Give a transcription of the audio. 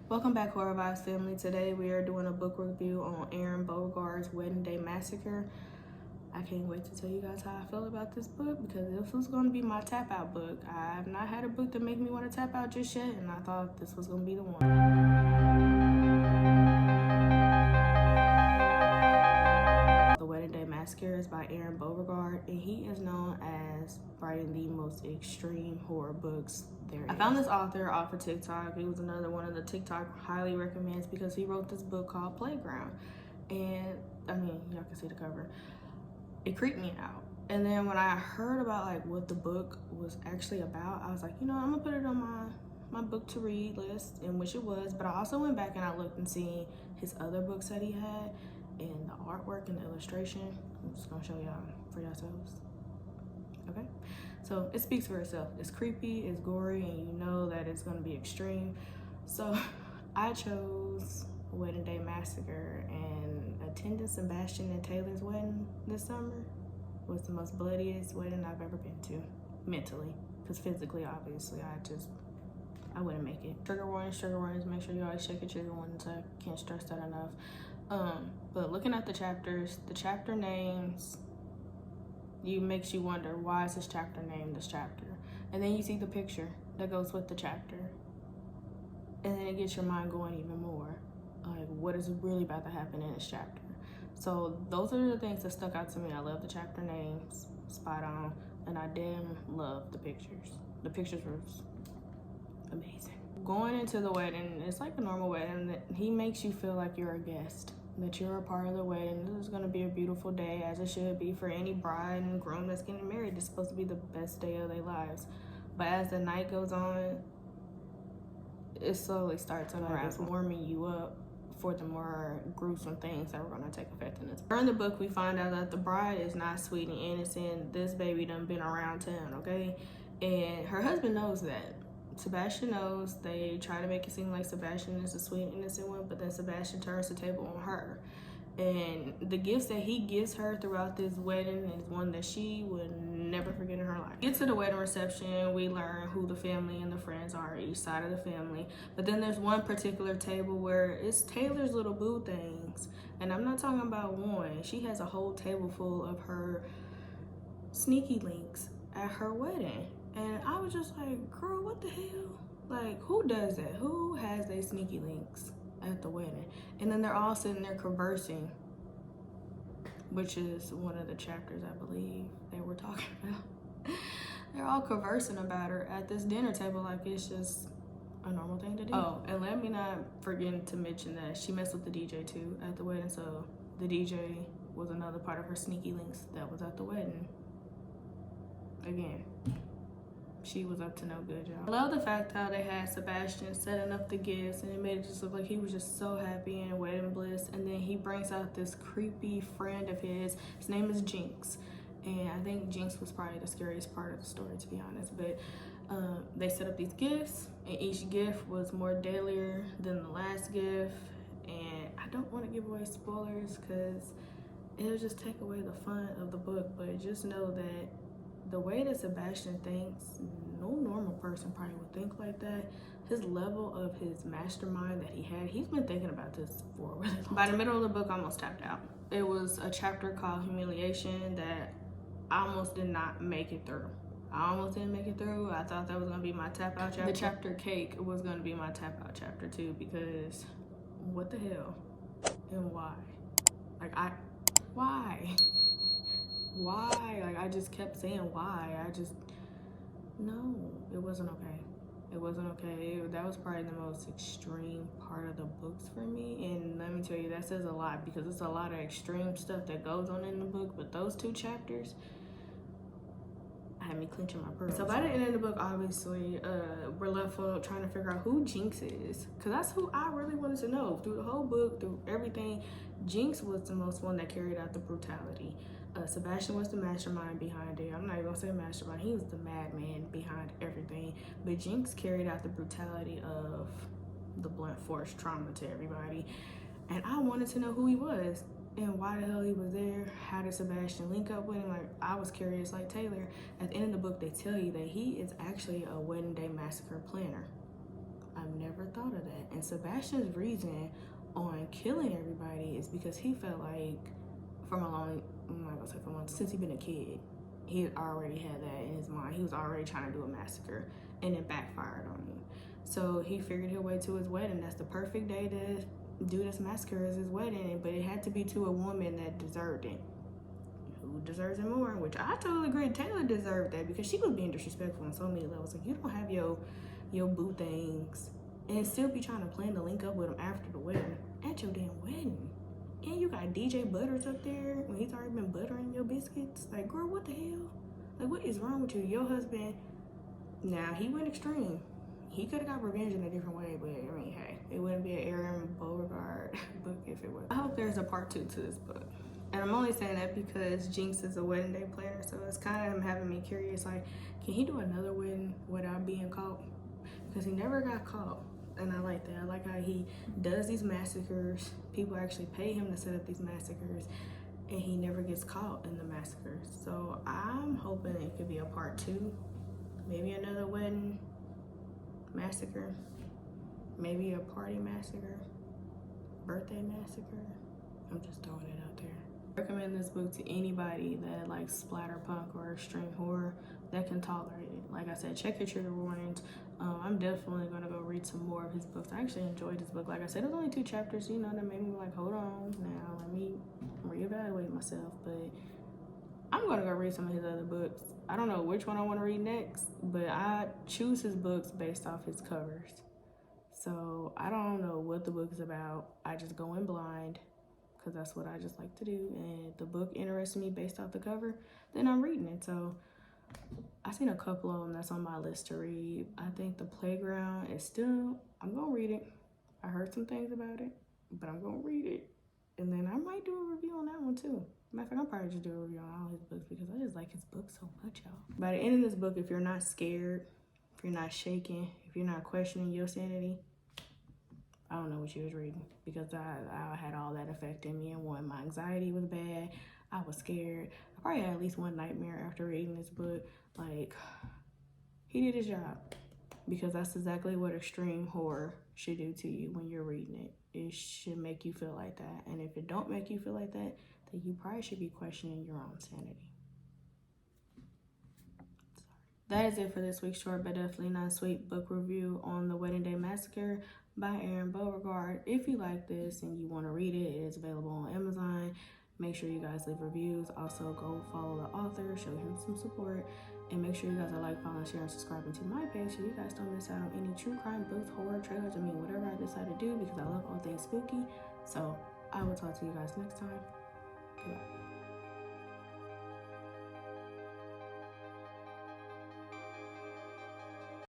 Welcome back, Horror Vibez Family. Today we are doing a book review on Aaron Beauregard's Wedding Day Massacre. I can't wait to tell you guys how I feel about this book because this was going to be my tap out book. I have not had a book that make me want to tap out just yet, and I thought this was going to be the one. The Wedding Day Massacre is by Aaron Beauregard, and he is known as writing the most extreme horror books there is. I found this author off of TikTok. He was another one of the TikTok highly recommends because he wrote this book called Playground. And I mean, y'all can see the cover. It creeped me out. And then when I heard about like what the book was actually about, I was like, you know, I'm gonna put it on my book to read list, in which it was. But I also went back and I looked and seen his other books that he had and the artwork and the illustration. I'm just gonna show y'all for yourselves. Okay, so it speaks for itself. It's creepy, it's gory, and you know that it's gonna be extreme. So I chose Wedding Day Massacre, and attending Sebastian and Taylor's wedding this summer was the most bloodiest wedding I've ever been to, mentally, because physically, obviously, I wouldn't make it. Trigger warnings, make sure you always check your trigger warnings. I can't stress that enough. But looking at the chapters, the chapter names, makes you wonder, why is this chapter named this chapter? And then you see the picture that goes with the chapter, and then it gets your mind going even more, like what is really about to happen in this chapter. So those are the things that stuck out to me. I love the chapter names, spot on, and I damn love the pictures. The pictures were amazing. Going into the wedding, it's like a normal wedding. That he makes you feel like you're a guest, that you're a part of the wedding. This is gonna be a beautiful day, as it should be for any bride and groom that's getting married. It's supposed to be the best day of their lives. But as the night goes on, it slowly starts unraveling, warming you up for the more gruesome things that were gonna take effect in this. During the book, we find out that the bride is not sweet and innocent. This baby done been around town, okay? And her husband knows that. Sebastian knows. They try to make it seem like Sebastian is the sweet, innocent one, but then Sebastian turns the table on her. And the gifts that he gives her throughout this wedding is one that she would never forget in her life. Get to the wedding reception, we learn who the family and the friends are, each side of the family. But then there's one particular table where it's Taylor's little boo things. And I'm not talking about one. She has a whole table full of her sneaky links at her wedding. And I was just like, girl, what the hell? Like, who does that? Who has their sneaky links at the wedding? And then they're all sitting there conversing, which is one of the chapters I believe they were talking about. They're all conversing about her at this dinner table like it's just a normal thing to do. Oh, and let me not forget to mention that she messed with the DJ too at the wedding. So the DJ was another part of her sneaky links that was at the wedding. Again, she was up to no good, y'all. I love the fact how they had Sebastian setting up the gifts, and it made it just look like he was just so happy and in wedding bliss. And then he brings out this creepy friend of his. His name is Jinx. And I think Jinx was probably the scariest part of the story, to be honest. But they set up these gifts, and each gift was more deadlier than the last gift. And I don't want to give away spoilers because it'll just take away the fun of the book. But just know that the way that Sebastian thinks, no normal person probably would think like that. His level of his mastermind that he had, he's been thinking about this for a really long time. By the middle of the book, I almost tapped out. It was a chapter called Humiliation that I almost did not make it through. I almost didn't make it through. I thought that was gonna be my tap out chapter. The chapter Cake was gonna be my tap out chapter too, because what the hell and why? Like, why? Why? Like, I just kept saying why. No, it wasn't okay. It wasn't okay. That was probably the most extreme part of the books for me. And let me tell you, that says a lot because it's a lot of extreme stuff that goes on in the book. But those two chapters had me clenching my pearls. So by the end of the book, obviously, we're left trying to figure out who Jinx is. Because that's who I really wanted to know. Through the whole book, through everything, Jinx was the most one that carried out the brutality. Sebastian was the mastermind behind it. I'm not even gonna say mastermind. He was the madman behind everything. But Jinx carried out the brutality of the blunt force trauma to everybody. And I wanted to know who he was and why the hell he was there. How did Sebastian link up with him? Like, I was curious like Taylor. At the end of the book, they tell you that he is actually a Wedding Day Massacre planner. never thought of that. And Sebastian's reason on killing everybody is because he felt like since he'd been a kid, he had already had that in his mind. He was already trying to do a massacre, and it backfired on him. So he figured he'll wait to his wedding. That's the perfect day to do this massacre as his wedding, but it had to be to a woman that deserved it. Who deserves it more? Which I totally agree. Taylor deserved that because she was being disrespectful on so many levels. Like, you don't have your boo things and still be trying to plan to link up with him after the wedding, at your damn wedding. And you got DJ Butters up there when he's already been buttering your biscuits. Like, girl, what the hell? Like, what is wrong with you? Your husband, now he went extreme. He could have got revenge in a different way, but I mean, hey, it wouldn't be an Aaron Beauregard book if it was. I hope there's a part 2 to this book. And I'm only saying that because Jinx is a wedding day planner, so it's kind of having me curious, like, can he do another wedding without being caught? Because he never got caught. And I like that. I like how he does these massacres. People actually pay him to set up these massacres, and he never gets caught in the massacres. So I'm hoping it could be a part 2. Maybe another wedding massacre. Maybe a party massacre. Birthday massacre. I'm just throwing it out there. I recommend this book to anybody that likes splatterpunk or extreme horror that can tolerate it. Like I said, check your trigger warnings. I'm definitely gonna go read some more of his books. I actually enjoyed his book. Like I said, it was only 2 chapters, you know, that made me like, hold on now, let me reevaluate myself. But I'm gonna go read some of his other books. I don't know which one I want to read next, but I choose his books based off his covers. So I don't know what the book is about. I just go in blind because that's what I just like to do. And if the book interests me based off the cover, then I'm reading it. So I've seen a couple of them that's on my list to read. I think The Playground is still, I'm gonna read it. I heard some things about it, but I'm gonna read it. And then I might do a review on that one too. Matter of fact, I'll probably just do a review on all his books because I just like his books so much, y'all. By the end of this book, if you're not scared, if you're not shaking, if you're not questioning your sanity, I don't know what you was reading, because I had all that affecting me. And one, my anxiety was bad. I was scared. I probably had at least one nightmare after reading this book. Like, he did his job, because that's exactly what extreme horror should do to you when you're reading it. It should make you feel like that. And if it don't make you feel like that, then you probably should be questioning your own sanity. That is it for this week's short but definitely not sweet book review on The Wedding Day Massacre by Aaron Beauregard. If you like this and you want to read it, it is available on Amazon. Make sure you guys leave reviews. Also, go follow the author, show him some support, and make sure you guys are like, following, sharing, subscribing to my page so you guys don't miss out on any true crime books, horror, trailers, whatever I decide to do, because I love all things spooky. So I will talk to you guys next time. Goodbye.